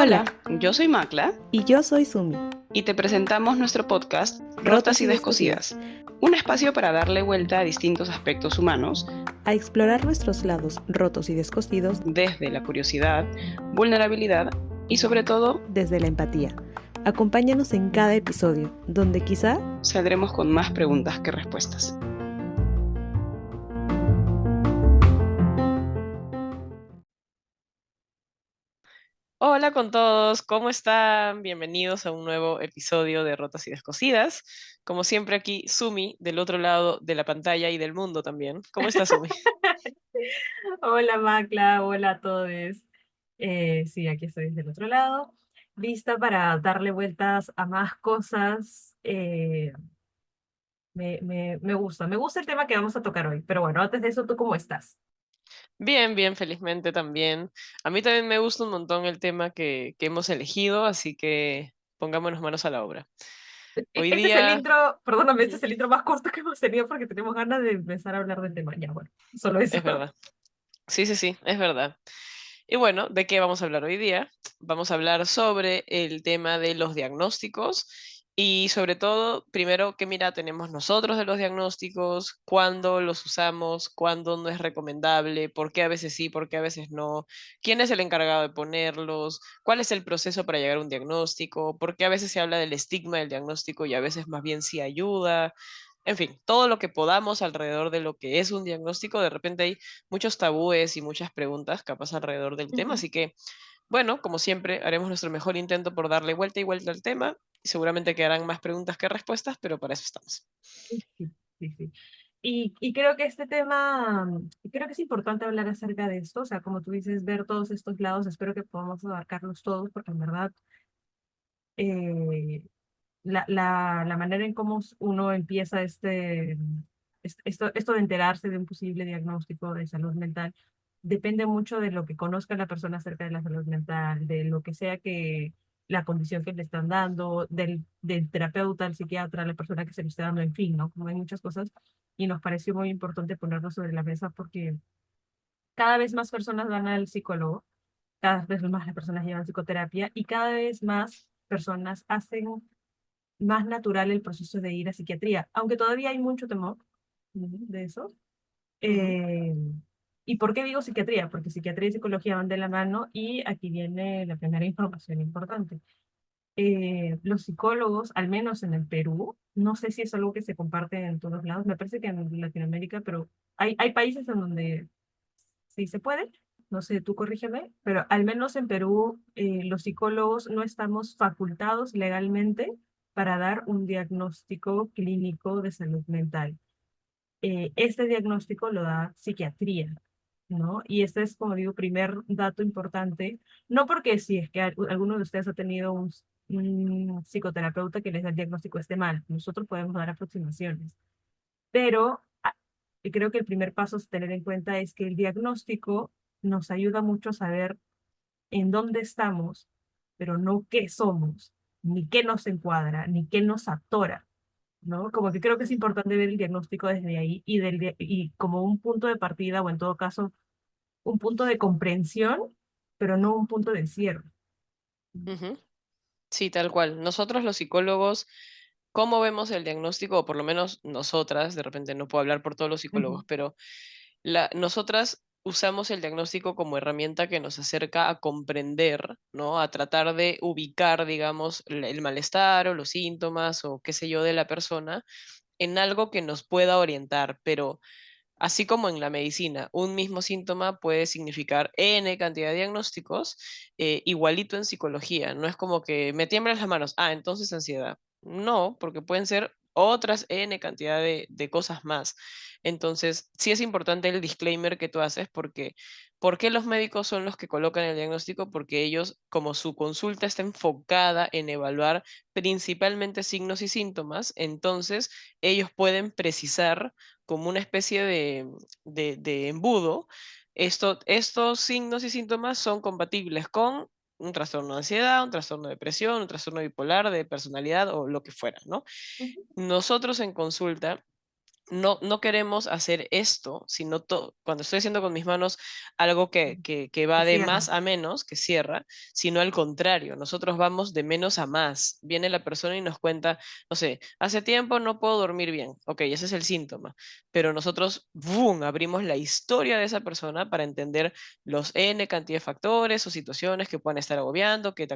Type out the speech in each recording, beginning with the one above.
Hola, Hola, yo soy Macla y yo soy Sumi. y te presentamos nuestro podcast Rotas Rotas y y descosidas. Descosidas, un espacio para darle vuelta a distintos aspectos humanos A explorar nuestros lados rotos y descosidos desde la curiosidad, vulnerabilidad y sobre todo desde la empatía. Acompáñanos en cada episodio, donde quizá saldremos con más preguntas que respuestas. Hola con todos, ¿cómo están? Bienvenidos a un nuevo episodio de Rotas y Descosidas. Como siempre aquí, Sumi, del otro lado de la pantalla y del mundo también. ¿Cómo estás, Sumi? Hola Macla, hola a todos. Sí, aquí estoy del otro lado, lista para darle vueltas a más cosas. Me gusta el tema que vamos a tocar hoy, pero bueno, antes de eso, ¿tú cómo estás? Bien, bien, felizmente también. A mí también me gusta un montón el tema que hemos elegido, así que pongámonos manos a la obra. Hoy Este es el día, intro, perdóname, este ujú, es el intro más corto que hemos tenido porque tenemos ganas de empezar a hablar del tema. Ya, bueno, solo eso. es verdad. Sí, sí, sí, es verdad. Y bueno, ¿de qué vamos a hablar hoy día? Vamos a hablar sobre el tema de los diagnósticos y sobre todo, primero, qué mira tenemos nosotros de los diagnósticos, cuándo los usamos, cuándo no es recomendable, por qué a veces sí, por qué a veces no, quién es el encargado de ponerlos, cuál es el proceso para llegar a un diagnóstico, por qué a veces se habla del estigma del diagnóstico y a veces más bien sí ayuda. En fin, todo lo que podamos alrededor de lo que es un diagnóstico, de repente hay muchos tabúes y muchas preguntas capaz alrededor del tema, Ujú. así que, bueno, como siempre, haremos nuestro mejor intento por darle vuelta y vuelta al tema, y seguramente quedarán más preguntas que respuestas, pero para eso estamos. Sí, sí, sí. Y creo que este tema, creo que es importante hablar acerca de esto, o sea, como tú dices, ver todos estos lados, espero que podamos abarcarlos todos, porque en verdad eh, la manera en cómo uno empieza esto de enterarse de un posible diagnóstico de salud mental depende mucho de lo que conozca la persona acerca de la salud mental, de lo que sea que la condición que le están dando, del terapeuta, el psiquiatra, la persona que se le está dando, en fin, ¿no? Como hay muchas cosas y nos pareció muy importante ponerlo sobre la mesa porque cada vez más personas van al psicólogo, cada vez más las personas llevan psicoterapia y cada vez más personas hacen más natural el proceso de ir a psiquiatría, aunque todavía hay mucho temor de eso. Ujú, Eh, ¿Y por qué digo psiquiatría? Porque psiquiatría y psicología van de la mano y aquí viene la primera información importante. Los psicólogos, al menos en el Perú, no sé si es algo que se comparte en todos lados, me parece que en Latinoamérica, pero hay países en donde sí se puede, no sé, tú corrígeme, pero al menos en Perú los psicólogos no estamos facultados legalmente para dar un diagnóstico clínico de salud mental. Este diagnóstico lo da psiquiatría, ¿no? Y este es, como digo, primer dato importante, no porque si es que alguno de ustedes ha tenido un psicoterapeuta que les da el diagnóstico esté mal, nosotros podemos dar aproximaciones, pero creo que el primer paso a tener en cuenta es que el diagnóstico nos ayuda mucho a saber en dónde estamos, pero no qué somos, ni qué nos encuadra, ni qué nos atora, ¿no? Como que creo que es ujú, importante ver el diagnóstico desde ahí y como un punto de partida o en todo caso un punto de comprensión, pero no un punto de encierro. ujú. Sí, tal cual. Nosotros los psicólogos, ¿cómo vemos el diagnóstico? O por lo menos nosotras, de repente no puedo hablar por todos los psicólogos, Ujú, pero nosotras usamos el diagnóstico como herramienta que nos acerca a comprender, ¿no? A tratar de ubicar, digamos, el malestar o los síntomas o qué sé yo de la persona en algo que nos pueda orientar, pero así como en la medicina, un mismo síntoma puede significar N cantidad de diagnósticos, igualito en psicología. No es como que me tiemblan las manos, ah, entonces ansiedad. No, porque pueden ser otras N cantidad de cosas más. Entonces, sí es importante el disclaimer que tú haces porque ¿por qué los médicos son los que colocan el diagnóstico? Porque ellos, como su consulta está enfocada en evaluar principalmente signos y síntomas, entonces ellos pueden precisar como una especie de embudo, estos signos y síntomas son compatibles con un trastorno de ansiedad, un trastorno de depresión, un trastorno bipolar, de personalidad o lo que fuera, ¿no? ujú, Nosotros en consulta no queremos hacer esto, sino cuando estoy haciendo con mis manos algo que Que va de cierra, más a menos, que cierra, sino al contrario, nosotros vamos de menos a más. Viene la persona y nos cuenta, no sé, hace tiempo no puedo dormir bien. Ok, ese es el síntoma. Pero nosotros, ¡boom!, abrimos la historia de esa persona para entender los N cantidad de factores o situaciones que puedan estar agobiando, que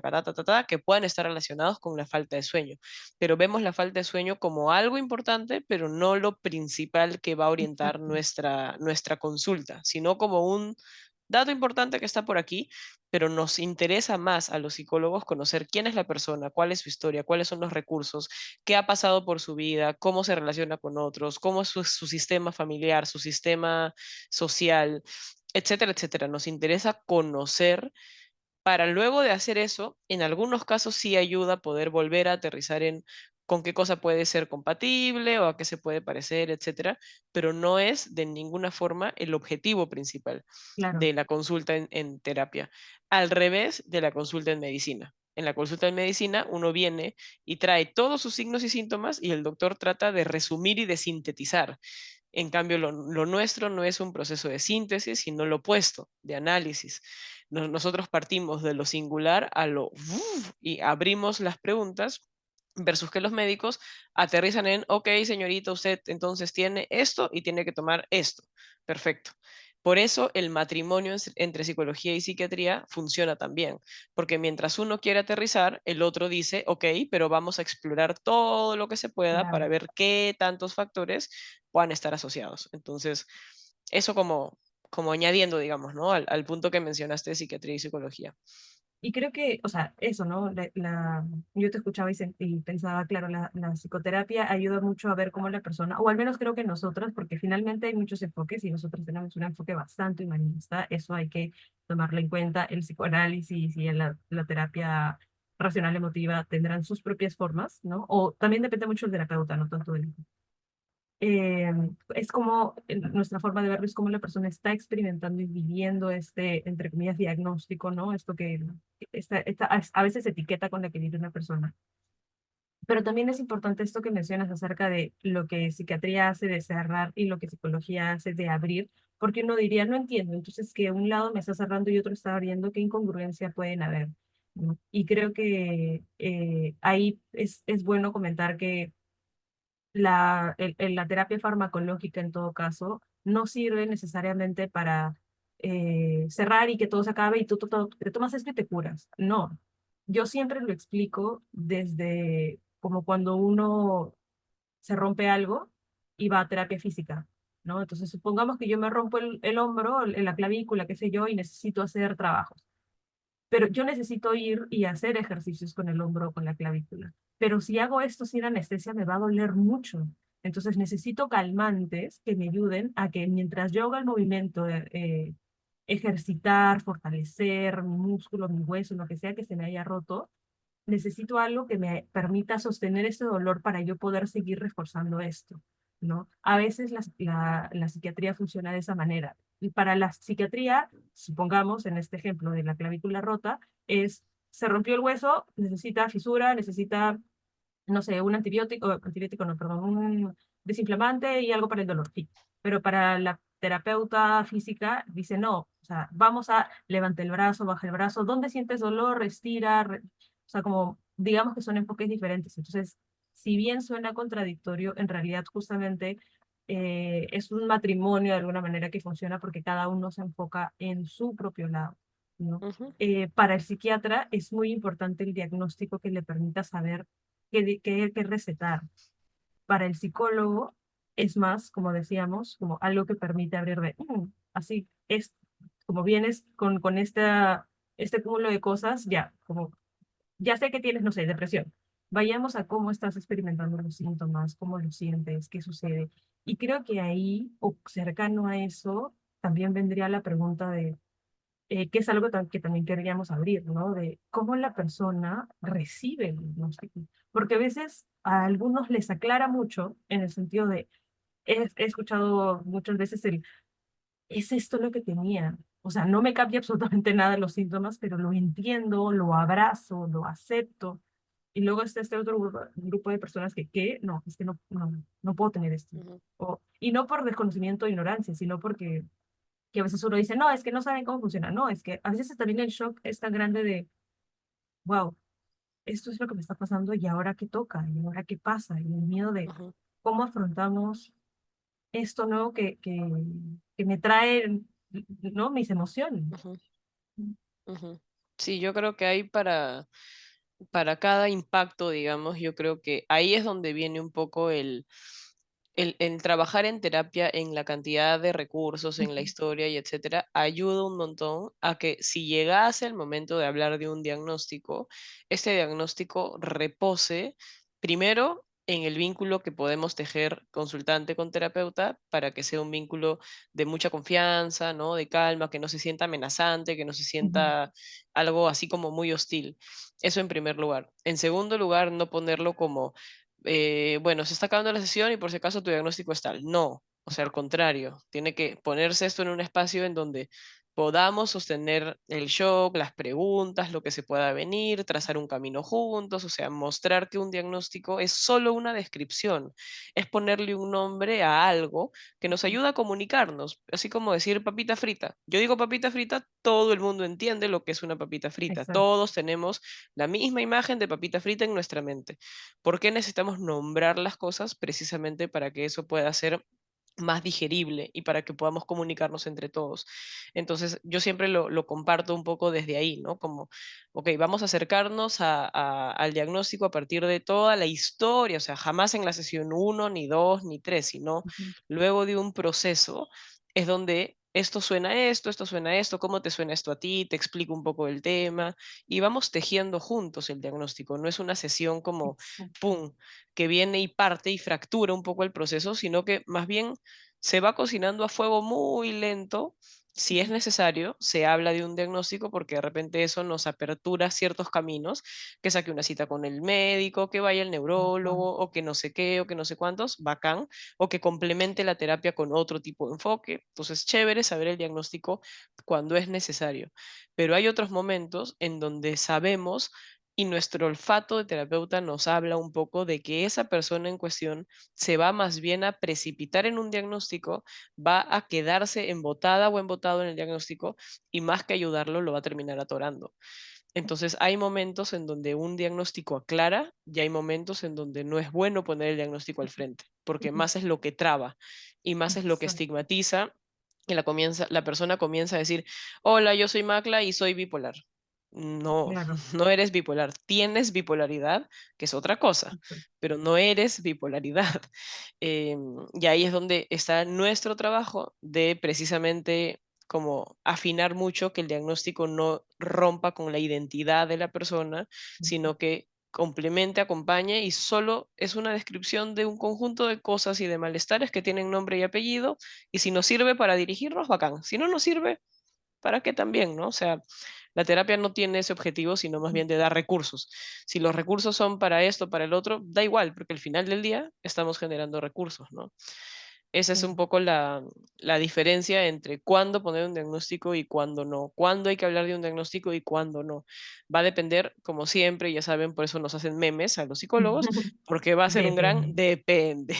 puedan estar relacionados con la falta de sueño, pero vemos la falta de sueño como algo importante, pero no lo principal que va a orientar exacto, nuestra consulta, sino como un dato importante que está por aquí, pero nos interesa más a los psicólogos conocer quién es la persona, cuál es su historia, cuáles son los recursos, qué ha pasado por su vida, cómo se relaciona con otros, cómo es su sistema familiar, su sistema social, etcétera, etcétera. Nos interesa conocer para luego de hacer eso, en algunos casos sí ayuda a poder volver a aterrizar en con qué cosa puede ser compatible o a qué se puede parecer, etcétera, pero no es de ninguna forma el objetivo principal claro, de la consulta en terapia, al revés de la consulta en medicina. En la consulta en medicina uno viene y trae todos sus signos y síntomas y el doctor trata de resumir y de sintetizar. En cambio, lo nuestro no es un proceso de síntesis, sino lo opuesto, de análisis. Nosotros partimos de lo singular a lo y abrimos las preguntas versus que los médicos aterrizan en, ok, señorita, usted entonces tiene esto y tiene que tomar esto. Perfecto. Por eso el matrimonio entre psicología y psiquiatría funciona también, porque mientras uno quiere aterrizar, el otro dice, ok, pero vamos a explorar todo lo que se pueda para claro. ver qué tantos factores puedan estar asociados. Entonces, eso como añadiendo, digamos, ¿no? Al punto que mencionaste de psiquiatría y psicología. Y creo que, o sea, eso, ¿no? Yo te escuchaba y pensaba, claro, la psicoterapia ayuda mucho a ver cómo la persona, o al menos creo que nosotras, porque finalmente hay muchos enfoques y nosotros tenemos un enfoque bastante humanista, eso hay que tomarlo en cuenta. El psicoanálisis y la terapia racional emotiva tendrán sus propias formas, ¿no? O también depende mucho del terapeuta, no tanto del eh, es como nuestra forma de verlo es como la persona está experimentando y viviendo este, entre comillas, diagnóstico, ¿no? Esto que a veces etiqueta con la que vive una persona. Pero también es importante esto que mencionas acerca de lo que psiquiatría hace de cerrar y lo que psicología hace de abrir, porque uno diría, no entiendo, entonces que un lado me está cerrando y otro está abriendo, ¿qué incongruencia pueden haber? ¿No? Y creo que ahí es bueno comentar que la terapia farmacológica en todo caso no sirve necesariamente para cerrar y que todo se acabe y tú te tomas esto y te curas. No, yo siempre lo explico desde como cuando uno se rompe algo y va a terapia física, ¿no? Entonces supongamos que yo me rompo el hombro, la clavícula, qué sé yo, y necesito hacer trabajos. Pero yo necesito ir y hacer ejercicios con el hombro o con la clavícula. Pero si hago esto sin anestesia me va a doler mucho. Entonces necesito calmantes que me ayuden a que mientras yo haga el movimiento de ejercitar, fortalecer mi músculo, mi hueso, lo que sea que se me haya roto, necesito algo que me permita sostener ese dolor para yo poder seguir reforzando esto, ¿no? A veces la psiquiatría funciona de esa manera. Y para la psiquiatría, supongamos en este ejemplo de la clavícula rota, se rompió el hueso, necesita fisura, necesita, no sé, un antibiótico no, perdón, un desinflamante y algo para el dolor, sí. Pero para la terapeuta física dice, no, o sea, vamos a levantar el brazo, baja el brazo, ¿dónde sientes dolor? Respira, o sea, como digamos que son enfoques diferentes. Entonces, si bien suena contradictorio, en realidad justamente es un matrimonio de alguna manera que funciona porque cada uno se enfoca en su propio lado, ¿no? Ujú, Para el psiquiatra es muy importante el diagnóstico que le permita saber qué recetar. Para el psicólogo es más, como decíamos, como algo que permite abrir de, así es, como vienes con este cúmulo de cosas, ya, como ya sé que tienes, no sé, depresión. Vayamos a cómo estás experimentando los síntomas, cómo lo sientes, qué sucede. Y creo que ahí, o cercano a eso, también vendría la pregunta de, que es algo que también queríamos abrir, ¿no? De cómo la persona recibe el diagnóstico. Porque a veces a algunos les aclara mucho en el sentido de, he escuchado muchas veces es esto lo que tenía. O sea, no me cambia absolutamente nada los síntomas, pero lo entiendo, lo abrazo, lo acepto. Y luego está este otro grupo de personas que no, es que no puedo tener esto. ujú, Y no por desconocimiento o ignorancia, sino porque que a veces uno dice, no, es que no saben cómo funciona. No, es que a veces también el shock es tan grande de, wow, esto es lo que me está pasando y ahora qué toca, y ahora qué pasa, y el miedo de ujú, cómo afrontamos esto nuevo que me trae, ¿no? Mis emociones. ujú, ujú. Sí, yo creo que hay para cada impacto, digamos, yo creo que ahí es donde viene un poco el trabajar en terapia, en la cantidad de recursos, en la historia y etcétera, ayuda un montón a que si llegase el momento de hablar de un diagnóstico, este diagnóstico repose primero en el vínculo que podemos tejer consultante con terapeuta para que sea un vínculo de mucha confianza, ¿no? De calma, que no se sienta amenazante, que no se Ujú. sienta algo así como muy hostil. Eso en primer lugar. En segundo lugar, no ponerlo como bueno, se está acabando la sesión y por si acaso tu diagnóstico es tal. No, o sea, al contrario, tiene que ponerse esto en un espacio en donde podamos sostener el shock, las preguntas, lo que se pueda venir, trazar un camino juntos, o sea, mostrar que un diagnóstico es solo una descripción, es ponerle un nombre a algo que nos ayuda a comunicarnos, así como decir papita frita. Yo digo papita frita, todo el mundo entiende lo que es una papita frita, Exacto. todos tenemos la misma imagen de papita frita en nuestra mente. ¿Por qué necesitamos nombrar las cosas? Precisamente para que eso pueda ser más digerible y para que podamos comunicarnos entre todos. Entonces, yo siempre lo comparto un poco desde ahí, ¿no? Como, ok, vamos a acercarnos al diagnóstico a partir de toda la historia, o sea, jamás en la sesión uno ni 2 ni 3 sino Ujú. luego de un proceso es donde esto suena a esto, ¿cómo te suena esto a ti? Te explico un poco del tema y vamos tejiendo juntos el diagnóstico. No es una sesión como, Exacto. ¡pum!, que viene y parte y fractura un poco el proceso, sino que más bien se va cocinando a fuego muy lento. Si es Ujú. necesario, se habla de un diagnóstico porque de repente eso nos apertura ciertos caminos, que saque una cita con el médico, que vaya al Tal cual. neurólogo, o que no sé qué, o que no sé cuántos, bacán, o que complemente la terapia con otro tipo de enfoque. Entonces, chévere saber el diagnóstico cuando es necesario. Pero hay otros momentos en donde sabemos y nuestro olfato de terapeuta nos habla un poco de que esa persona en cuestión se va más bien a precipitar en un diagnóstico, va a quedarse embotada o embotado en el diagnóstico y más que ayudarlo lo va a terminar atorando. Entonces hay momentos en donde un diagnóstico aclara y hay momentos en donde no es bueno poner el diagnóstico al frente, porque Ujú. más es lo que traba y más es lo que Exacto. estigmatiza y la persona comienza a decir, hola, yo soy Macla y soy bipolar. No, Claro. no eres bipolar, tienes bipolaridad, que es otra cosa, Exacto. pero no eres bipolaridad. Y ahí es donde está nuestro trabajo de precisamente como afinar mucho que el diagnóstico no rompa con la identidad de la persona, sino que complemente, acompañe y solo es una descripción de un conjunto de cosas y de malestares que tienen nombre y apellido, y si nos sirve para dirigirnos, bacán. Si no nos sirve, ¿para qué también, no? O sea, la terapia no tiene ese objetivo, sino más bien de dar recursos. Si los recursos son para esto, para el otro, da igual, porque al final del día estamos generando recursos, ¿no? Esa es Sí. un poco la diferencia entre cuándo poner un diagnóstico y cuándo no. Cuándo hay que hablar de un diagnóstico y cuándo no. Va a depender, como siempre, ya saben, por eso nos hacen memes a los psicólogos, porque va a ser un gran Depende. depende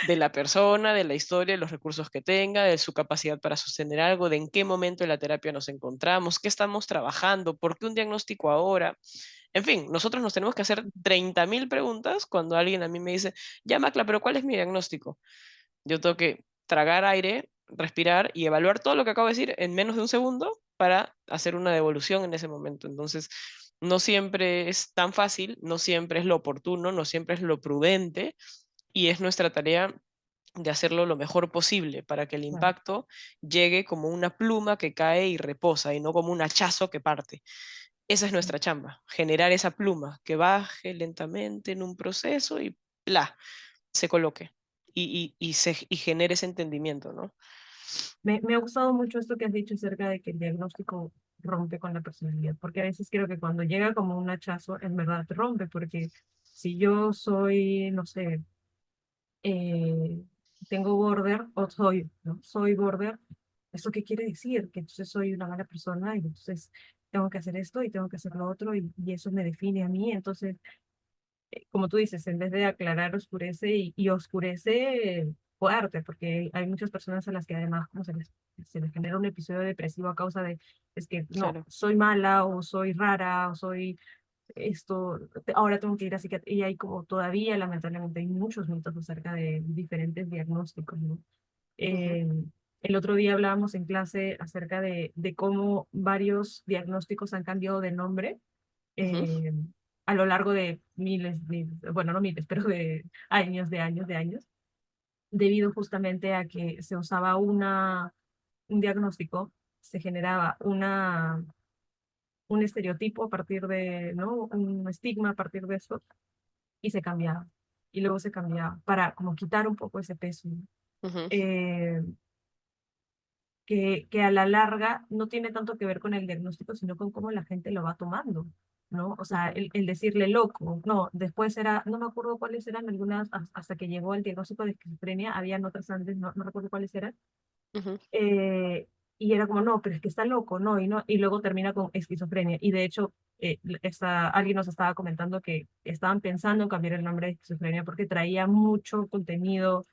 de la persona, de la historia, de los recursos que tenga, de su capacidad para sostener algo, de en qué momento de la terapia nos encontramos, qué estamos trabajando, por qué un diagnóstico ahora. En fin, nosotros nos tenemos que hacer 30.000 preguntas cuando alguien a mí me dice, ya Macla, pero ¿cuál es mi diagnóstico? Yo tengo que tragar aire, respirar y evaluar todo lo que acabo de decir en menos de un segundo para hacer una devolución en ese momento. Entonces, no siempre es tan fácil, no siempre es lo oportuno, no siempre es lo prudente y es nuestra tarea de hacerlo lo mejor posible para que el Claro. impacto llegue como una pluma que cae y reposa y no como un hachazo que parte. Esa es Sí. nuestra chamba, generar esa pluma que baje lentamente en un proceso y ¡pla!, se coloque y genere ese entendimiento, ¿no? Me ha gustado mucho esto que has dicho acerca de que el diagnóstico rompe con la personalidad, porque a veces creo que cuando llega como un hachazo, en verdad rompe, porque si yo soy, no sé, eh, tengo border o soy, ¿no? Soy border, ¿eso qué quiere decir? Que entonces soy una mala persona y entonces tengo que hacer esto y tengo que hacer lo otro y eso me define a mí. Entonces, como tú dices, en vez de aclarar, oscurece y oscurece fuerte, porque hay muchas personas a las que además como se les genera un episodio depresivo a causa de, es que no, Claro, soy mala o soy rara o soy esto, ahora tengo que ir a psiquiatra, y hay como todavía, lamentablemente, hay muchos mitos acerca de diferentes diagnósticos, ¿no? ujú, Eh, el otro día hablábamos en clase acerca de cómo varios diagnósticos han cambiado de nombre ujú, eh, a lo largo de bueno, no miles, pero de años, de años, debido justamente a que se usaba un diagnóstico, se generaba un estereotipo a partir de, ¿no? Un estigma a partir de eso, y se cambiaba. Y luego se cambiaba para como quitar un poco ese peso, ¿no? ujú, Eh, que a la larga no tiene tanto que ver con el diagnóstico, sino con cómo la gente lo va tomando, ¿no? O sea, ujú, el decirle loco, no, después era, no me acuerdo cuáles eran algunas, hasta que llegó el diagnóstico de esquizofrenia, habían otras antes, no recuerdo cuáles eran, ujú, eh, y era como, no, pero es que está loco, no, y luego termina con esquizofrenia, y de hecho, alguien nos estaba comentando que estaban pensando en cambiar el nombre de esquizofrenia porque traía mucho contenido,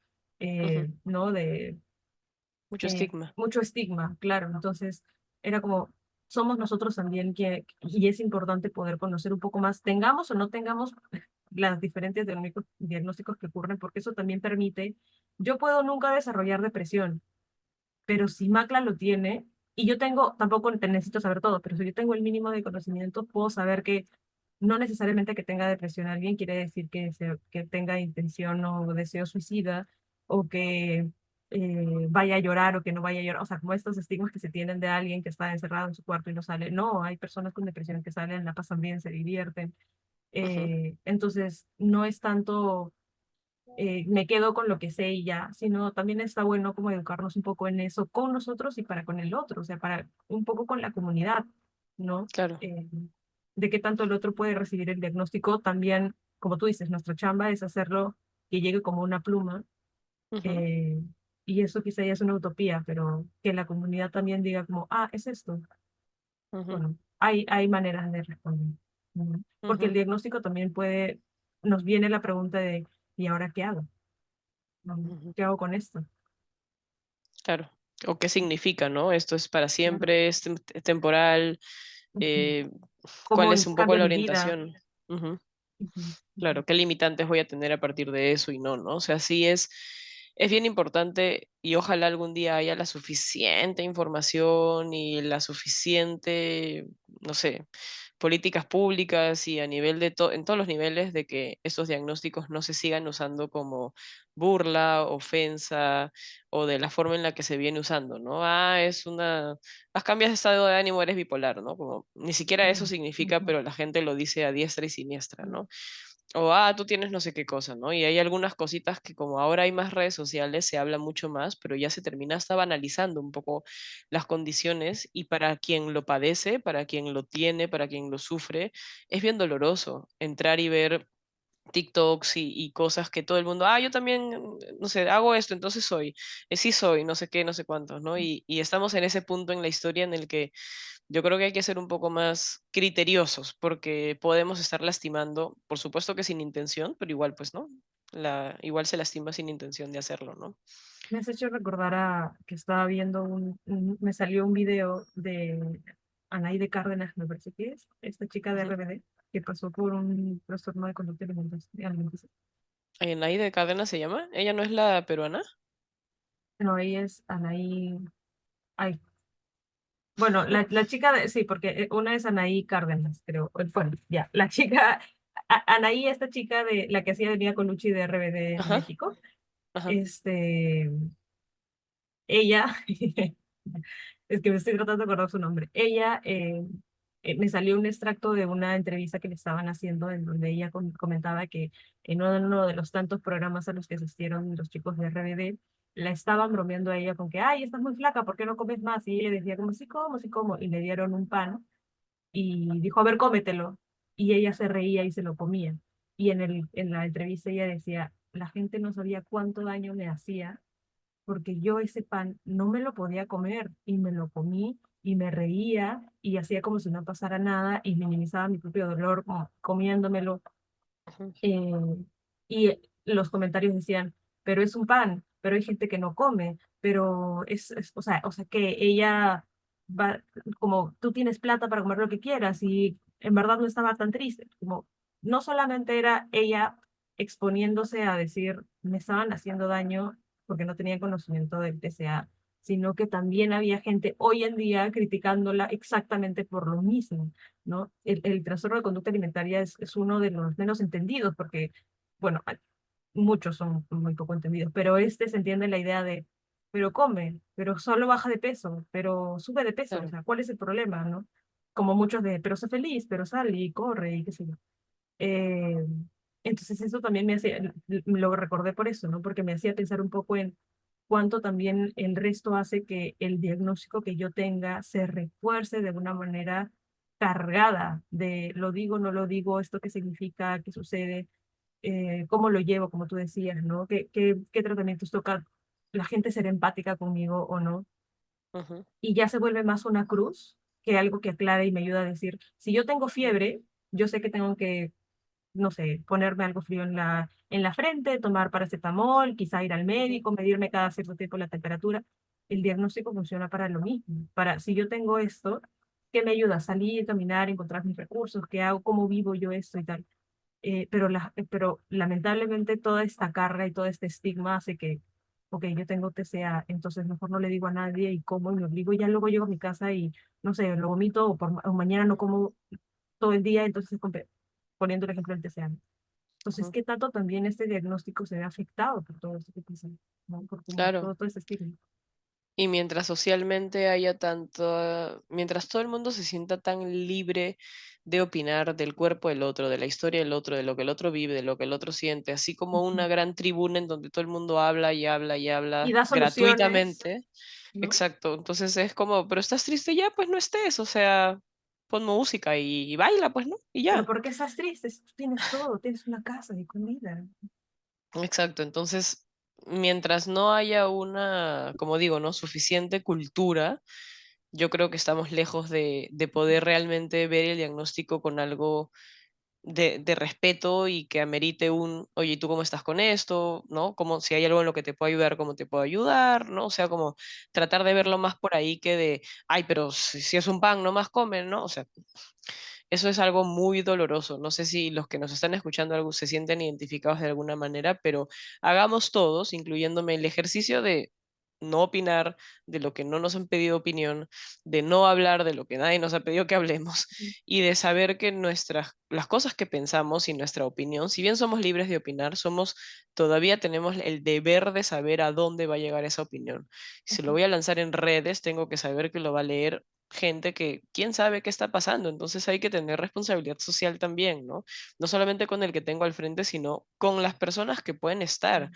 ujú. ¿no? De Mucho estigma. mucho estigma, claro. Entonces, era como, somos nosotros también y es importante poder conocer un poco más, tengamos o no tengamos las diferentes diagnósticos que ocurren, porque eso también permite, yo puedo nunca desarrollar depresión, pero si Macla lo tiene, y yo tengo, tampoco te necesito saber todo, pero si yo tengo el mínimo de conocimiento, puedo saber que no necesariamente que tenga depresión alguien quiere decir que tenga intención o deseo suicida, o que vaya a llorar o que no vaya a llorar. O sea, como estos estigmas que se tienen de alguien que está encerrado en su cuarto y no sale. No, hay personas con depresión que salen, la pasan bien, se divierten. Ujú, Entonces, no es tanto me quedo con lo que sé y ya, sino también está bueno como educarnos un poco en eso con nosotros y para con el otro, o sea, para un poco con la comunidad, ¿no? claro. Eh, de qué tanto el otro puede recibir el diagnóstico, también, como tú dices, nuestra chamba es hacerlo que llegue como una pluma, Ujú, eh, y eso quizá ya es una utopía, pero que la comunidad también diga como, ah, es esto. ujú, Bueno, hay maneras de responder, ¿no? Porque el ujú, diagnóstico también nos viene la pregunta de, ¿y ahora qué hago? ujú. ¿Qué hago con esto? Claro. O qué significa, ¿no? Esto es para Claro. siempre, es temporal. Ujú. eh, ¿Cuál ¿Cómo es un poco cambia la mi vida? orientación? Ujú. Ujú, ujú, Claro, qué limitantes voy a tener a partir de eso y no, ¿no? O sea, sí es bien importante y ojalá algún día haya la suficiente información y la suficiente, no sé, políticas públicas y a nivel en todos los niveles de que estos diagnósticos no se sigan usando como burla, ofensa o de la forma en la que se viene usando, ¿no? Cambias de estado de ánimo, eres bipolar, ¿no? Como ni siquiera eso significa, ujú, pero la gente lo dice a diestra y siniestra, ujú. ¿no? O, tú tienes no sé qué cosa, ¿no? Y hay algunas cositas que como ahora hay más redes sociales, se habla mucho más, pero ya se termina hasta banalizando un poco las condiciones y para quien lo padece, para quien lo tiene, para quien lo sufre, es bien doloroso entrar y ver TikToks y cosas que todo el mundo, yo también, no sé, hago esto, entonces soy, sí soy, no sé qué, no sé cuántos, ¿no? Y estamos en ese punto en la historia en el que yo creo que hay que ser un poco más criteriosos porque podemos estar lastimando, por supuesto que sin intención, pero igual pues, ¿no? Igual se lastima sin intención de hacerlo, ¿no? Me has hecho recordar a que estaba viendo me salió un video de Anaíde Cárdenas, me parece que es, esta chica de Ujú. RBD, que pasó por un trastorno de conducta alimenticia. Naide Cárdenas se llama, ella no es la peruana. No, ella es Anaí, ay, bueno, la chica sí, porque una es Anaí Cárdenas, creo. Bueno, ya, la chica, Anaí, esta chica de la que hacía venía con Luchi de RBD en Ajá, México, ajá, este, ella, es que me estoy tratando de acordar su nombre, ella, me salió un extracto de una entrevista que le estaban haciendo en donde ella comentaba que en uno de los tantos programas a los que asistieron los chicos de RBD, la estaban bromeando a ella con que, ay, estás muy flaca, ¿por qué no comes más? Y ella decía como, sí como, y le dieron un pan y dijo, a ver, cómetelo. Y ella se reía y se lo comía. Y en la entrevista ella decía, la gente no sabía cuánto daño me hacía porque yo ese pan no me lo podía comer y me lo comí y me reía y hacía como si no pasara nada y minimizaba mi propio dolor comiéndomelo. Ujú. Eh, y los comentarios decían, pero es un pan, pero hay gente que no come, pero o sea, que ella va, como tú tienes plata para comer lo que quieras y en verdad no estaba tan triste, como no solamente era ella exponiéndose a decir, me estaban haciendo daño porque no tenían conocimiento del TCA, sino que también había gente hoy en día criticándola exactamente por lo mismo. ¿No? El trastorno de conducta alimentaria es uno de los menos entendidos porque, bueno, muchos son muy poco entendidos, pero este se entiende la idea de, pero come, pero solo baja de peso, pero sube de peso, o Claro, sea, ¿cuál es el problema, no? Como muchos de, pero sé feliz, pero sale y corre y qué sé yo. Eh, entonces eso también me hacía, lo recordé por eso, ¿no? Porque me hacía pensar un poco en cuánto también el resto hace que el diagnóstico que yo tenga se refuerce de una manera cargada de lo digo, no lo digo, esto qué significa, qué sucede, cómo lo llevo, como tú decías, ¿no? ¿Qué tratamientos toca la gente ser empática conmigo o no? ujú, Y ya se vuelve más una cruz que algo que aclara y me ayuda a decir, si yo tengo ujú, fiebre, yo sé que tengo que no sé, ponerme algo frío en la frente, tomar paracetamol, quizá ir al ujú, médico, medirme cada cierto tiempo la temperatura. El diagnóstico funciona para lo mismo. Para, si yo tengo esto, ¿qué me ayuda? Salir, caminar, encontrar mis recursos, ¿qué hago? ¿Cómo vivo yo esto y tal? Pero lamentablemente toda esta carga y todo este estigma hace que, ok, yo tengo TCA, entonces mejor no le digo a nadie y como y me obligo, y ya luego llego a mi casa y, no sé, lo vomito o mañana no como todo el día, entonces poniendo el ejemplo del TCA. Entonces, ujú. ¿qué tanto también este diagnóstico se ve afectado por todo esto que pasa, ¿no? Por Claro. todo este estigma. Y mientras socialmente haya tanto, mientras todo el mundo se sienta tan libre de opinar del cuerpo del otro, de la historia del otro, de lo que el otro vive, de lo que el otro siente, así como Ujú. una gran tribuna en donde todo el mundo habla y habla y Y habla da soluciones, gratuitamente. ¿no? Exacto. Entonces es como, pero estás triste ya, pues no estés, o sea, pon música y baila, pues no, y Pero ya. ¿por qué estás triste? Si tú tienes todo, tienes una casa y comida. Exacto. Entonces, mientras no haya una, como digo, ¿no? Suficiente cultura, yo creo que estamos lejos de poder realmente ver el diagnóstico con algo de respeto y que amerite un, oye, ¿y tú cómo estás con esto? ¿No? Como si hay algo en lo que te puedo ayudar, ¿cómo te puedo ayudar? ¿No? O sea, como tratar de verlo más por ahí que de, ay, pero si es un pan, no más comen, ¿no? O sea, eso es algo muy doloroso. No sé si los que nos están escuchando algo se sienten identificados de alguna manera, pero hagamos todos, incluyéndome, el ejercicio de no opinar de lo que no nos han pedido opinión, de no hablar de lo que nadie nos ha pedido que hablemos y de saber que las cosas que pensamos y nuestra opinión, si bien somos libres de opinar, todavía tenemos el deber de saber a dónde va a llegar esa opinión. Si lo Ujú, voy a lanzar en redes, tengo que saber que lo va a leer gente que quién sabe qué está pasando, entonces hay que tener responsabilidad social también, ¿no? No solamente con el que tengo al frente, sino con las personas que pueden estar.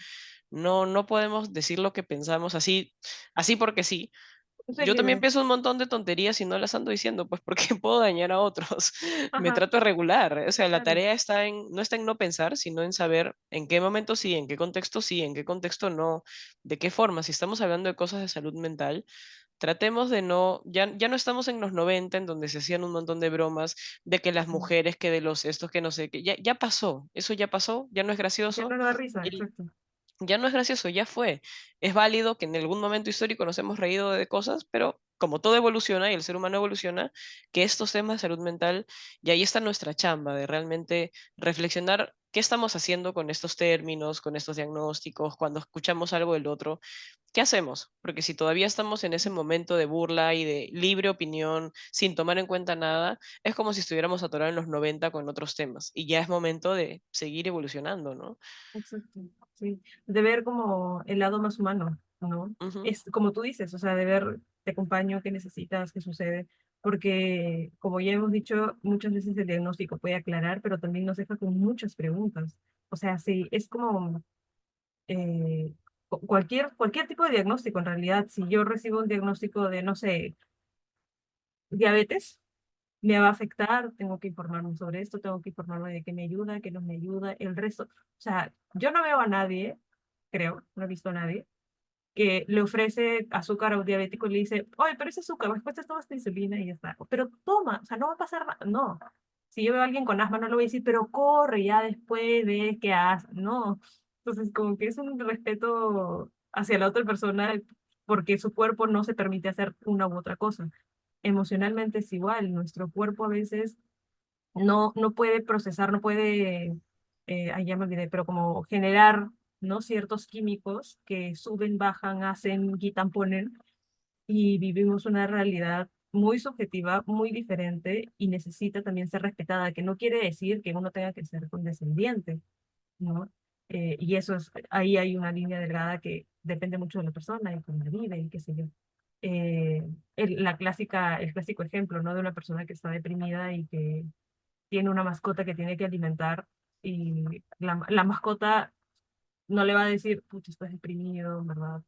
No podemos decir lo que pensamos así porque sí. yo soy Yo también libre. pienso un montón de tonterías y no las ando diciendo, pues porque puedo dañar a otros. Me Ajá, trato de regular. O sea, la claro. tarea no está en no pensar, sino en saber en qué momento sí, en qué contexto sí, en qué contexto no, de qué forma. Si estamos hablando de cosas de salud mental, tratemos de no, ya no estamos en los 90 en donde se hacían un montón de bromas de que las Ujú. mujeres, que de los estos, que no sé, que ya pasó, eso ya pasó, ya no es Ya no gracioso, da risa, exacto. ya no es gracioso, ya fue. Es válido que en algún momento histórico nos hemos reído de cosas, pero como todo evoluciona y el ser humano evoluciona, que estos temas de salud mental, y ahí está nuestra chamba de realmente reflexionar qué estamos haciendo con estos términos, con estos diagnósticos, cuando escuchamos algo del otro, ¿qué hacemos? Porque si todavía estamos en ese momento de burla y de libre opinión, sin tomar en cuenta nada, es como si estuviéramos atorados en los 90 con otros temas, y ya es momento de seguir evolucionando, ¿no? Exacto, sí. De ver como el lado más humano, ¿no? Ujú, Es como tú dices, o sea, de ver, te acompaño, qué necesitas, qué sucede, porque como ya hemos dicho, muchas veces el diagnóstico puede aclarar, pero también nos deja con muchas preguntas. O sea, sí, es como eh, cualquier tipo de diagnóstico, en realidad, si yo recibo un diagnóstico de, no sé, diabetes, me va a afectar, tengo que informarme sobre esto, tengo que informarme de qué me ayuda, qué no me ayuda, el resto. O sea, yo no veo a nadie, creo, no he visto a nadie, que le ofrece azúcar a un diabético y le dice, oye, pero ese azúcar, después te tomas esta insulina y ya está. Pero toma, o sea, no va a pasar nada. No. O Si yo veo a alguien con asma, no le voy a decir, pero corre, ya después ve qué hace. No. Entonces, como que es un respeto hacia la otra persona porque su cuerpo no se permite hacer una u otra cosa. Emocionalmente es igual. Nuestro cuerpo a veces no puede procesar, no puede, ahí ya me olvidé, pero como generar, ¿no? Ciertos químicos que suben, bajan, hacen, quitan, ponen, y vivimos una realidad muy subjetiva, muy diferente y necesita también ser respetada, que no quiere decir que uno tenga que ser condescendiente, ¿no? Y eso es, ahí hay una línea delgada que depende mucho de la persona y cómo vive y qué sé yo. El clásico ejemplo, ¿no? De una persona que está deprimida y que tiene una mascota que tiene que alimentar y la mascota no le va a decir, pucha, estás deprimido, ¿verdad?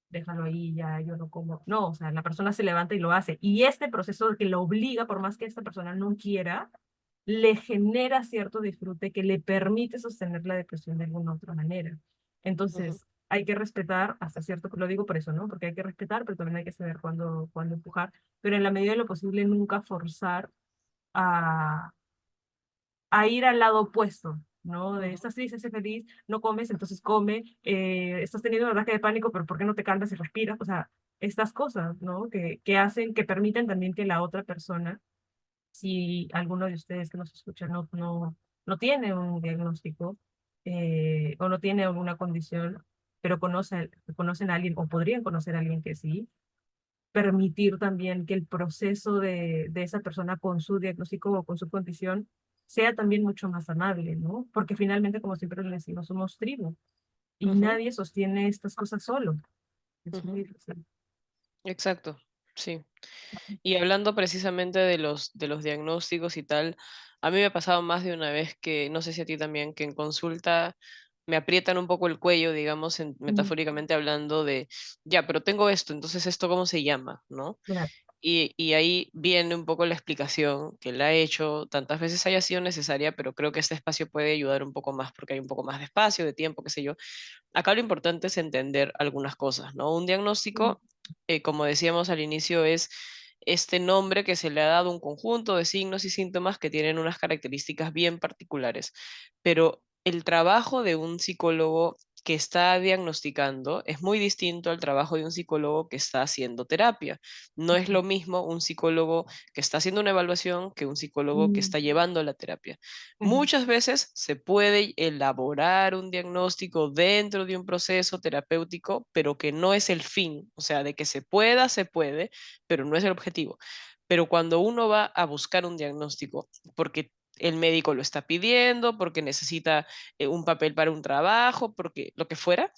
Déjalo ahí, ya, yo no como. No, o sea, la persona se levanta y lo hace. Y este proceso que lo obliga, por más que esta persona no quiera, le genera cierto disfrute que le permite sostener la depresión de alguna otra manera. Ujú. Entonces, hay que respetar hasta cierto, lo digo por eso, ¿no? Porque hay que respetar, pero también hay que saber cuándo empujar, pero en la medida de lo posible nunca forzar a ir al lado opuesto, ¿no? De Ujú. estás triste, estás feliz, no comes, entonces come, estás teniendo un ataque de pánico, pero ¿por qué no te calmas y respiras? O sea, estas cosas, ¿no? Que hacen, que permiten también que la otra persona, si alguno de ustedes que nos escucha no tiene un diagnóstico o no tiene alguna condición, pero conocen a alguien o podrían conocer a alguien que sí, permitir también que el proceso de esa persona con su diagnóstico o con su condición sea también mucho más amable, ¿no? Porque finalmente, como siempre le decimos, somos tribu y Ujú. nadie sostiene estas cosas solo. Es Ujú. muy difícil. Exacto, sí. Y hablando precisamente de los diagnósticos y tal, a mí me ha pasado más de una vez que, no sé si a ti también, que en consulta me aprietan un poco el cuello, digamos, Mm, metafóricamente hablando de, ya, pero tengo esto, entonces esto cómo se llama, ¿no? claro. Y ahí viene un poco la explicación que la he hecho, tantas veces haya sido necesaria, pero creo que este espacio puede ayudar un poco más porque hay un poco más de espacio, de tiempo, qué sé yo. Acá lo importante es entender algunas cosas, ¿no? Un Mm, diagnóstico, como decíamos al inicio, es este nombre que se le ha dado a un conjunto de signos y síntomas que tienen unas características bien particulares. Pero el trabajo de un psicólogo que está diagnosticando es muy distinto al trabajo de un psicólogo que está haciendo terapia. No es lo mismo un psicólogo que está haciendo una evaluación que un psicólogo que mm, está llevando la terapia. mm, Muchas veces se puede elaborar un diagnóstico dentro de un proceso terapéutico, pero que no es el fin. O sea, de que se puede, pero no es el objetivo. Pero cuando uno va a buscar un diagnóstico, porque el médico lo está pidiendo, porque necesita un papel para un trabajo, porque lo que fuera,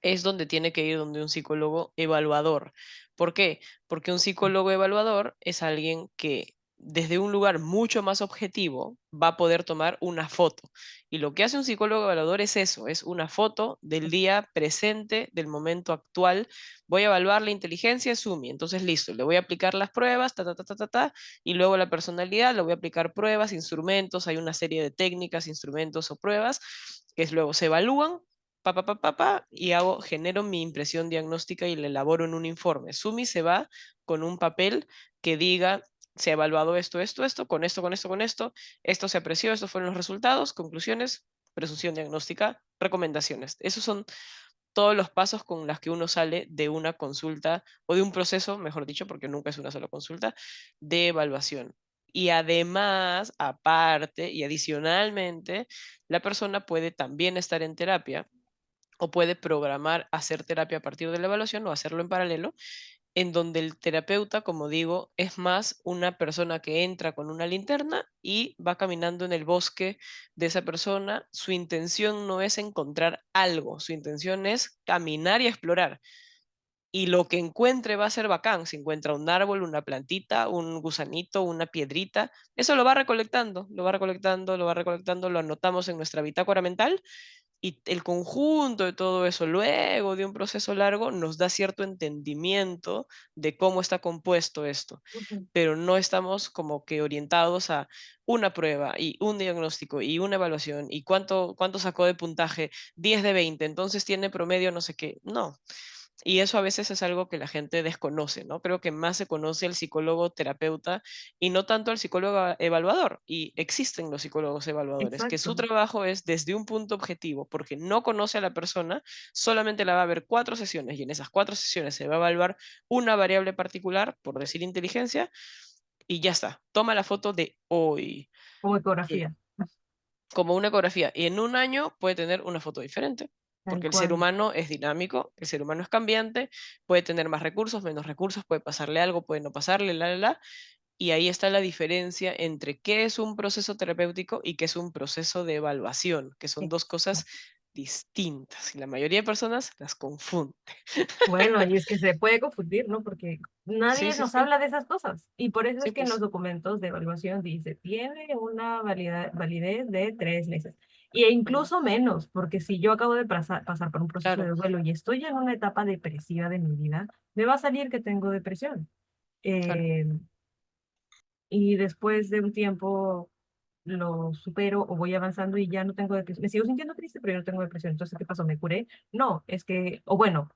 es donde tiene que ir donde un psicólogo evaluador. ¿Por qué? Porque un psicólogo evaluador es alguien que desde un lugar mucho más objetivo va a poder tomar una foto. Y lo que hace un psicólogo evaluador es eso, es una foto del día presente, del momento actual. Voy a evaluar la inteligencia de Sumi, entonces listo, le voy a aplicar las pruebas, ta, ta, ta, ta, ta, ta, y luego la personalidad, le voy a aplicar pruebas, instrumentos, hay una serie de técnicas, instrumentos o pruebas que luego se evalúan y genero mi impresión diagnóstica y la elaboro en un informe. Sumi se va con un papel que diga, se ha evaluado esto, esto, esto, con esto, con esto, con esto se apreció, estos fueron los resultados, conclusiones, presunción diagnóstica, recomendaciones. Esos son todos los pasos con los que uno sale de una consulta o de un proceso, mejor dicho, porque nunca es una sola consulta, de evaluación. Y además, aparte y adicionalmente, la persona puede también estar en terapia o puede programar hacer terapia a partir de la evaluación o hacerlo en paralelo, en donde el terapeuta, como digo, es más una persona que entra con una linterna y va caminando en el bosque de esa persona. Su intención no es encontrar algo, su intención es caminar y explorar. Y lo que encuentre va a ser bacán. Si encuentra un árbol, una plantita, un gusanito, una piedrita, eso lo va recolectando, lo va recolectando, lo va recolectando, lo anotamos en nuestra bitácora mental y el conjunto de todo eso, luego de un proceso largo, nos da cierto entendimiento de cómo está compuesto esto, ujú, pero no estamos como que orientados a una prueba y un diagnóstico y una evaluación y cuánto sacó de puntaje, 10 de 20, entonces tiene promedio no sé qué. No, Y eso a veces es algo que la gente desconoce, ¿no? Creo que más se conoce al psicólogo terapeuta y no tanto al psicólogo evaluador. Y existen los psicólogos evaluadores, que su Exacto. trabajo es desde un punto objetivo, porque no conoce a la persona, solamente la va a ver 4 sesiones y en esas 4 sesiones se va a evaluar una variable particular, por decir inteligencia, y ya está. Toma la foto de hoy, Como que, ecografía. como una ecografía. Y en un año puede tener una foto diferente, Tal porque el ser cual. humano es dinámico, el ser humano es cambiante, puede tener más recursos, menos recursos, puede pasarle algo, puede no pasarle, la. Y ahí está la diferencia entre qué es un proceso terapéutico y qué es un proceso de evaluación, que son dos cosas Exacto. distintas. Y la mayoría de personas las confunde. Bueno, y es que se puede confundir, ¿no? Porque Sí, nadie sí, nos sí. habla de esas cosas. Y por eso Sí, es que en los pues, documentos de evaluación dice, tiene una validez de 3 meses. E ujú, incluso menos, porque si yo acabo de pasar por un proceso de claro, duelo y estoy en una etapa depresiva de mi vida, me va a salir que tengo depresión. claro. Eh, y después de un tiempo lo supero o voy avanzando y ya no tengo depresión. Me sigo sintiendo triste, pero yo no tengo depresión. Entonces, ¿qué pasó? ¿Me curé? No, es que, o bueno,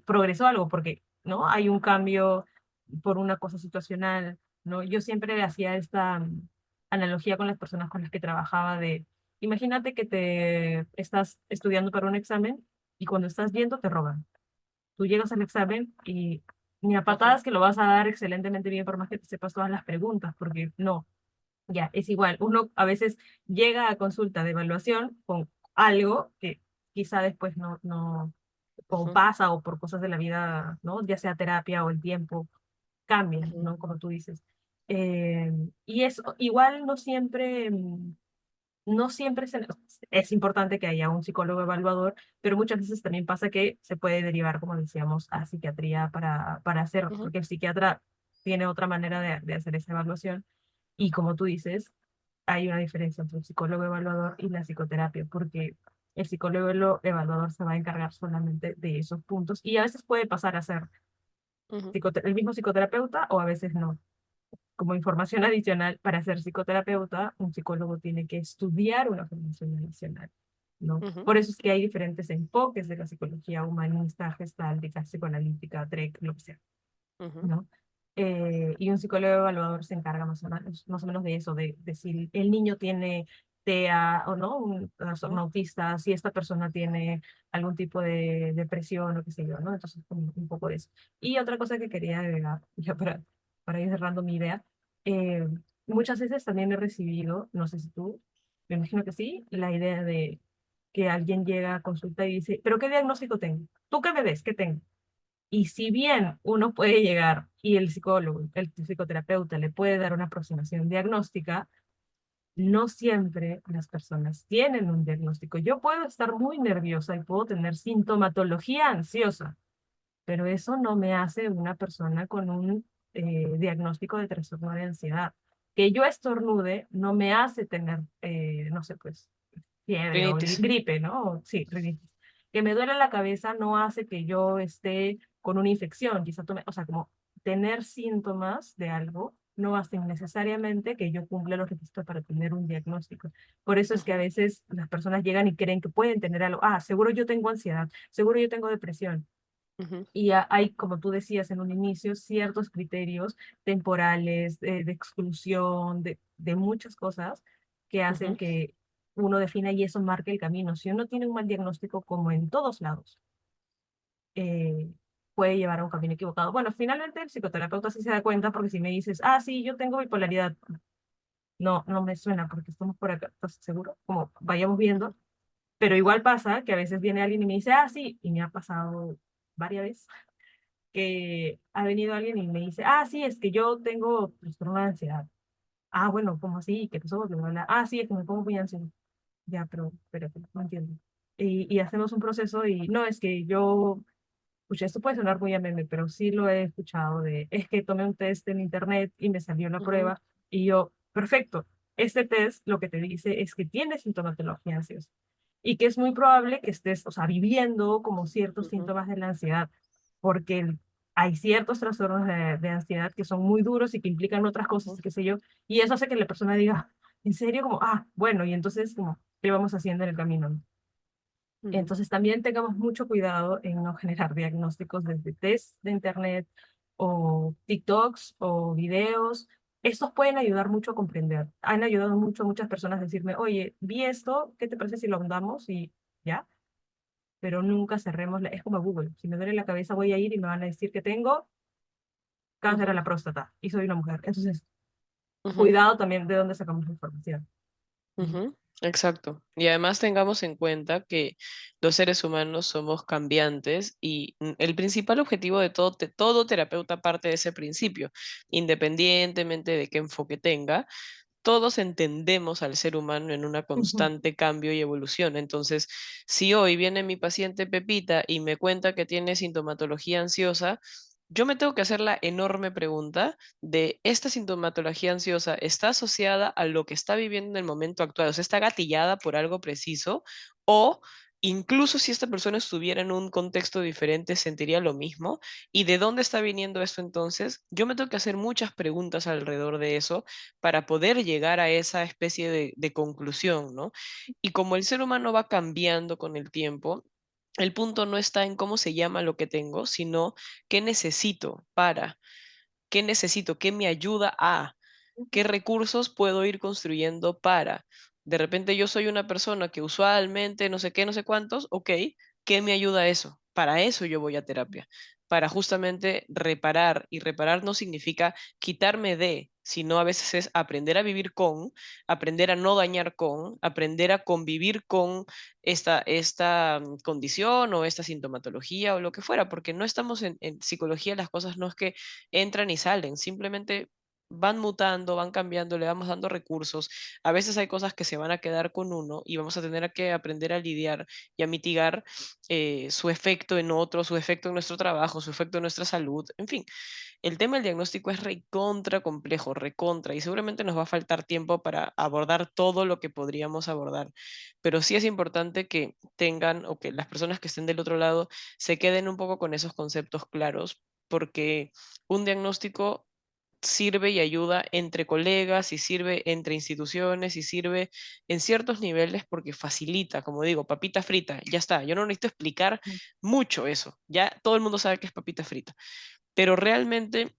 progresó algo, porque, ¿no? Hay un cambio por una cosa situacional, ¿no? Yo siempre hacía esta analogía con las personas con las que trabajaba de, imagínate que te estás estudiando para un examen y cuando estás viendo te roban. Tú llegas al examen y ni a Ujú, patadas que lo vas a dar excelentemente bien por más que te sepas todas las preguntas, porque no, ya, es igual. Uno a veces llega a consulta de evaluación con algo que quizá después no, o ujú, pasa o por cosas de la vida, ¿no? Ya sea terapia o el tiempo, cambian, ujú, ¿no? Como tú dices. Y es igual no siempre, no siempre es importante que haya un psicólogo evaluador, pero muchas veces también pasa que se puede derivar, como decíamos, a psiquiatría para hacer, ujú, porque el psiquiatra tiene otra manera de hacer esa evaluación. Y como tú dices, hay una diferencia entre el psicólogo evaluador y la psicoterapia, porque el psicólogo evaluador se va a encargar solamente de esos puntos y a veces puede pasar a ser ujú, el mismo psicoterapeuta o a veces no. Como información adicional, para ser psicoterapeuta, un psicólogo tiene que estudiar una formación adicional, ¿no? ujú, Por eso es que hay diferentes enfoques de la psicología humanista, gestáltica, psicoanalítica, TREC, lo que sea, ujú, ¿no? Y un psicólogo evaluador se encarga más o menos de eso, de si el niño tiene TEA o no, un trastorno ujú, autista, si esta persona tiene algún tipo de depresión o qué sé yo, ¿no? Entonces, un poco de eso. Y otra cosa que quería agregar, ya para ir cerrando mi idea, eh, muchas veces también he recibido, no sé si tú, me imagino que sí, la idea de que alguien llega a consulta y dice, ¿pero qué diagnóstico tengo? ¿Tú qué me ves? ¿Qué tengo? Y si bien uno puede llegar y el psicólogo, el psicoterapeuta le puede dar una aproximación diagnóstica, no siempre las personas tienen un diagnóstico. Yo puedo estar muy nerviosa y puedo tener sintomatología ansiosa, pero eso no me hace una persona con un diagnóstico de trastorno de ansiedad. Que yo estornude no me hace tener, no sé, pues, fiebre o rinitis. gripe, ¿no? Sí, rinitis. Que me duele la cabeza no hace que yo esté con una infección, quizá tome, o sea, como tener síntomas de algo no hacen necesariamente que yo cumpla los requisitos para tener un diagnóstico. Por eso es que a Ujú, veces las personas llegan y creen que pueden tener algo. Ah, seguro yo tengo ansiedad, seguro yo tengo depresión. ujú, Y hay, como tú decías en un inicio, ciertos criterios temporales, de exclusión, de muchas cosas que hacen ujú, que uno defina y eso marque el camino. Si uno tiene un mal diagnóstico, como en todos lados, eh, puede llevar a un camino equivocado. Bueno, finalmente el psicoterapeuta sí se da cuenta porque si me dices, ah, sí, yo tengo bipolaridad, no, no me suena porque estamos por acá, ¿estás seguro? Como vayamos ujú, viendo. Pero igual pasa que a veces viene alguien y me dice, ah, sí, y me ha pasado varias veces que ha venido alguien y me dice, ah, sí, es que yo tengo trastorno de ansiedad. Ah, bueno, ¿cómo así? ¿Qué pasó? Bla, bla, bla. Ah, sí, es que me pongo muy ansioso. Ya, pero no entiendo. Y hacemos un proceso y no, es que yo, escuché, esto puede sonar muy a meme, pero sí lo he escuchado de, es que tomé un test en internet y me salió la ujú, prueba y yo, perfecto, este test lo que te dice es que tienes sintomatología ansiosa y que es muy probable que estés, o sea, viviendo como ciertos ujú, síntomas de la ansiedad, porque hay ciertos trastornos de ansiedad que son muy duros y que implican otras cosas, ujú. qué sé yo, y eso hace que la persona diga, ¿en serio? Como, ah, bueno, y entonces, como, ¿qué vamos haciendo en el camino? Ujú, Entonces también tengamos mucho cuidado en no generar diagnósticos desde test de internet o TikToks o videos. Estos pueden ayudar mucho a comprender. Han ayudado mucho a muchas personas a decirme, oye, vi esto, ¿qué te parece si lo ahondamos? Y ya, pero nunca cerremos, es como Google. Si me duele la cabeza voy a ir y me van a decir que tengo cáncer a ujú, la próstata y soy una mujer. Entonces, ujú, cuidado también de dónde sacamos la información. ujú. Exacto. Y además tengamos en cuenta que los seres humanos somos cambiantes y el principal objetivo de todo terapeuta parte de ese principio, independientemente de qué enfoque tenga. Todos entendemos al ser humano en una Ujú, constante cambio y evolución. Entonces, si hoy viene mi paciente Pepita y me cuenta que tiene sintomatología ansiosa, yo me tengo que hacer la enorme pregunta de, ¿esta sintomatología ansiosa está asociada a lo que está viviendo en el momento actual? O sea, ¿está gatillada por algo preciso? ¿O incluso si esta persona estuviera en un contexto diferente, sentiría lo mismo? ¿Y de dónde está viniendo esto entonces? Yo me tengo que hacer muchas preguntas alrededor de eso para poder llegar a esa especie de conclusión, ¿no? Y como el ser humano va cambiando con el tiempo, el punto no está en cómo se llama lo que tengo, sino qué necesito para, qué necesito, qué me ayuda a, qué ujú, recursos puedo ir construyendo para. De repente yo soy una persona que usualmente no sé qué, no sé cuántos, ok, ¿qué me ayuda a eso? Para eso yo voy a terapia, para justamente reparar. Y reparar no significa quitarme de, sino a veces es aprender a vivir con, aprender a no dañar con, aprender a convivir con esta condición o esta sintomatología o lo que fuera, porque no estamos en psicología, las cosas no es que entran y salen, simplemente van mutando, van cambiando, le vamos dando recursos. A veces hay cosas que se van a quedar con uno y vamos a tener que aprender a lidiar y a mitigar su efecto en otro, su efecto en nuestro trabajo, su efecto en nuestra salud. En fin, el tema del diagnóstico es recontra complejo, recontra, y seguramente nos va a faltar tiempo para abordar todo lo que podríamos abordar. Pero sí es importante que tengan o que las personas que estén del otro lado se queden un poco con esos conceptos claros, porque un diagnóstico sirve y ayuda entre colegas y sirve entre instituciones y sirve en ciertos niveles porque facilita, como digo, papita frita, ya está, yo no necesito explicar mucho eso, ya todo el mundo sabe que es papita frita, pero realmente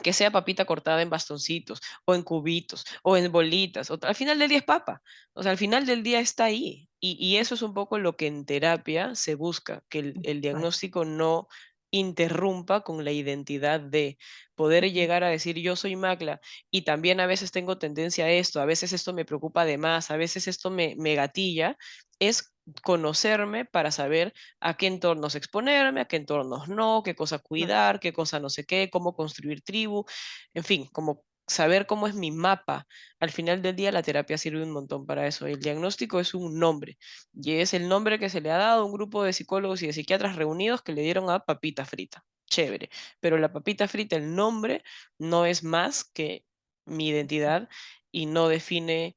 que sea papita cortada en bastoncitos o en cubitos o en bolitas, al final del día es papa, o sea, al final del día está ahí y eso es un poco lo que en terapia se busca, que el vale. diagnóstico no interrumpa con la identidad de poder Ujú, llegar a decir yo soy Macla y también a veces tengo tendencia a esto, a veces esto me preocupa de más, a veces esto me gatilla, es conocerme para saber a qué entornos exponerme, a qué entornos no, qué cosa claro. cuidar, qué cosa no sé qué, cómo construir tribu, en fin, como saber cómo es mi mapa. Al final del día la terapia sirve un montón para eso. El diagnóstico es un nombre y es el nombre que se le ha dado a un grupo de psicólogos y de psiquiatras reunidos que le dieron a papita frita. Chévere, pero la papita frita, el nombre, no es más que mi Sí. identidad y no define,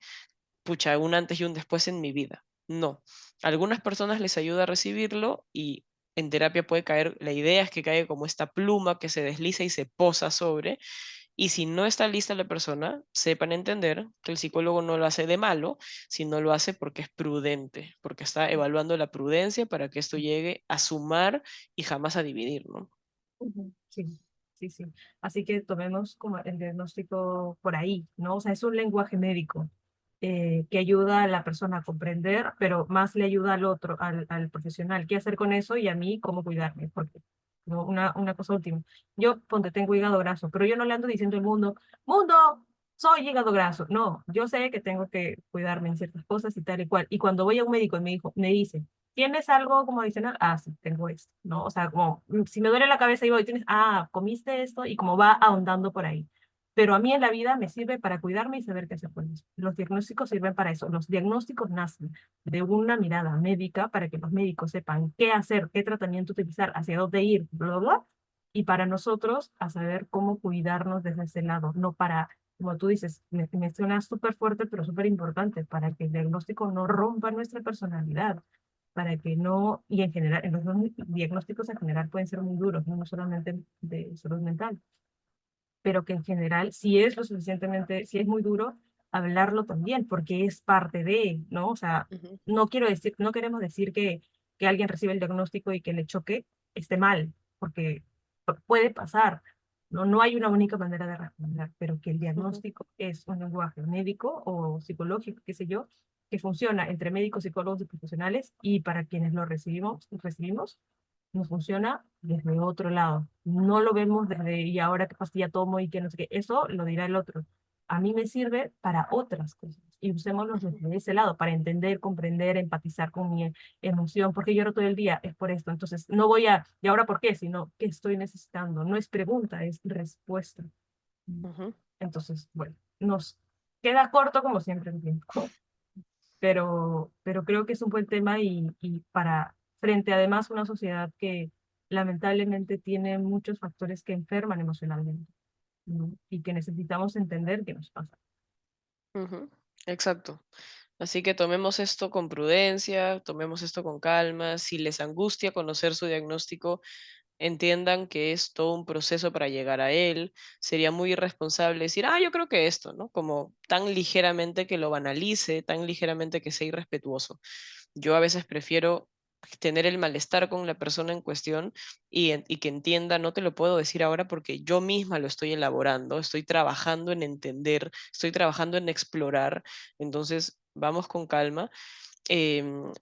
pucha, un antes y un después en mi vida. No. A algunas personas les ayuda a recibirlo y en terapia puede caer, la idea es que caiga como esta pluma que se desliza y se posa sobre, y si no está lista la persona, sepan entender que el psicólogo no lo hace de malo, sino lo hace porque es prudente, porque está evaluando la prudencia para que esto llegue a sumar y jamás a dividir, ¿no? Ujú, sí, sí, sí. Así que tomemos como el diagnóstico por ahí, ¿no? O sea, es un lenguaje médico que ayuda a la persona a comprender, pero más le ayuda al otro, al profesional, qué hacer con eso y a mí cómo cuidarme. Porque ¿no? Una cosa última, yo ponte, tengo hígado graso, pero yo no le ando diciendo al mundo, mundo, soy hígado graso. No, yo sé que tengo que cuidarme en ciertas cosas y tal y cual. Y cuando voy a un médico y me dice, ¿tienes algo como adicional? Ah, sí, tengo esto, ¿no? O sea, como si me duele la cabeza y voy, tienes, ah, comiste esto y como va ahondando por ahí. Pero a mí en la vida me sirve para cuidarme y saber qué hacer con eso. Los diagnósticos sirven para eso. Los diagnósticos nacen de una mirada médica para que los médicos sepan qué hacer, qué tratamiento utilizar, hacia dónde ir, bla, bla, bla. Y para nosotros a saber cómo cuidarnos desde ese lado, no para, como tú dices, me suena súper fuerte, pero súper importante, para que el diagnóstico no rompa nuestra personalidad, para que no, y en general, en los diagnósticos en general pueden ser muy duros, no solamente de salud mental, pero que en general, si es lo suficientemente, si es muy duro, hablarlo también, porque es parte de, ¿no? O sea, Ujú, no quiero decir, no queremos decir que que alguien reciba el diagnóstico y que le choque esté mal, porque puede pasar. No, no hay una única manera de responder, pero que el Ujú, diagnóstico es un lenguaje médico o psicológico, qué sé yo, que funciona entre médicos, psicólogos y profesionales, y para quienes lo recibimos, nos funciona desde otro lado. No lo vemos desde y ahora qué pastilla tomo y qué no sé qué. Eso lo dirá el otro. A mí me sirve para otras cosas. Y usémoslo ujú, desde ese lado, para entender, comprender, empatizar con mi emoción. ¿Por qué lloro todo el día? Es por esto. Entonces, no voy a, ¿y ahora por qué? Sino, ¿qué estoy necesitando? No es pregunta, es respuesta. ujú. Entonces, bueno, nos queda corto como siempre el tiempo, pero creo que es un buen tema y para, frente además a una sociedad que lamentablemente tiene muchos factores que enferman emocionalmente, ¿no? Y que necesitamos entender qué nos pasa. Ujú, exacto. Así que tomemos esto con prudencia, tomemos esto con calma. Si les angustia conocer su diagnóstico, entiendan que es todo un proceso para llegar a él. Sería muy irresponsable decir, ah, yo creo que esto, ¿no? Como tan ligeramente que lo banalice, tan ligeramente que sea irrespetuoso. Yo a veces prefiero tener el malestar con la persona en cuestión y que entienda, no te lo puedo decir ahora porque yo misma lo estoy elaborando, estoy trabajando en entender, estoy trabajando en explorar, entonces vamos con calma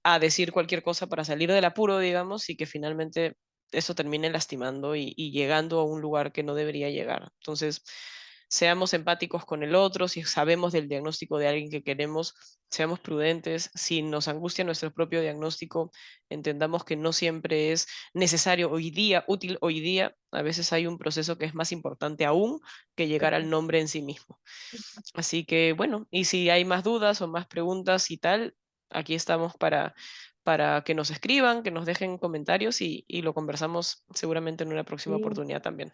a decir cualquier cosa para salir del apuro, digamos, y que finalmente eso termine lastimando y llegando a un lugar que no debería llegar. Entonces, seamos empáticos con el otro, si sabemos del diagnóstico de alguien que queremos, seamos prudentes, si nos angustia nuestro propio diagnóstico, entendamos que no siempre es necesario hoy día, útil hoy día, a veces hay un proceso que es más importante aún que llegar al nombre en sí mismo. Así que bueno, y si hay más dudas o más preguntas y tal, aquí estamos para que nos escriban, que nos dejen comentarios y lo conversamos seguramente en una próxima Sí, oportunidad también.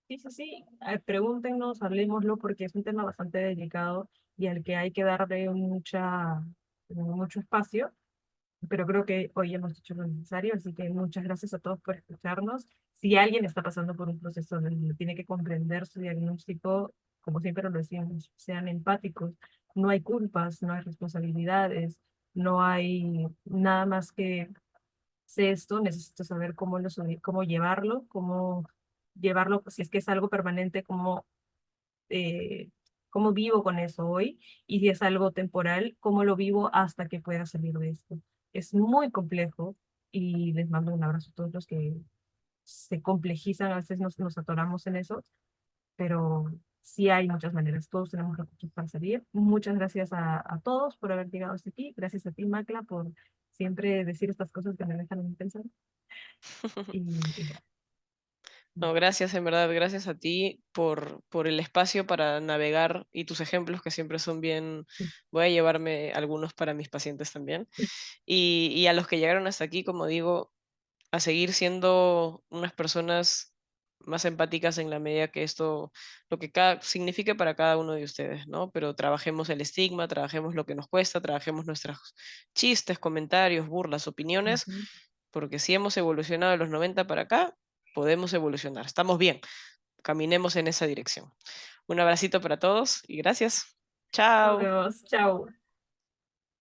sí, sí, sí. Pregúntenos, hablemoslo, porque es un tema bastante delicado y al que hay que darle mucho espacio. Pero creo que hoy hemos hecho lo necesario, así que muchas gracias a todos por escucharnos. Si alguien está pasando por un proceso donde tiene que comprender su diagnóstico, como siempre lo decimos, sean empáticos. No hay culpas, no hay responsabilidades, no hay nada más que sé esto, necesito saber cómo llevarlo, si es que es algo permanente, eh, cómo vivo con eso hoy, y si es algo temporal, cómo lo vivo hasta que pueda salir de esto. Es muy complejo y les mando un abrazo a todos los que se complejizan, a veces nos atoramos en eso, pero sí hay muchas maneras, todos tenemos recursos para salir. Muchas gracias a todos por haber llegado hasta aquí, gracias a ti, Macla, por siempre decir estas cosas que me dejan pensar. Y bueno, No, gracias, en verdad, gracias a ti por el espacio para navegar y tus ejemplos que siempre son bien, voy a llevarme algunos para mis pacientes también. Y a los que llegaron hasta aquí, como digo, a seguir siendo unas personas más empáticas en la medida que esto, lo que signifique para cada uno de ustedes, ¿no? Pero trabajemos el estigma, trabajemos lo que nos cuesta, trabajemos nuestros chistes, comentarios, burlas, opiniones, ujú. porque si hemos evolucionado de los 90 para acá, podemos evolucionar. Estamos bien, caminemos en esa dirección. Un abracito para todos y gracias. Nos Chao. vemos, chao.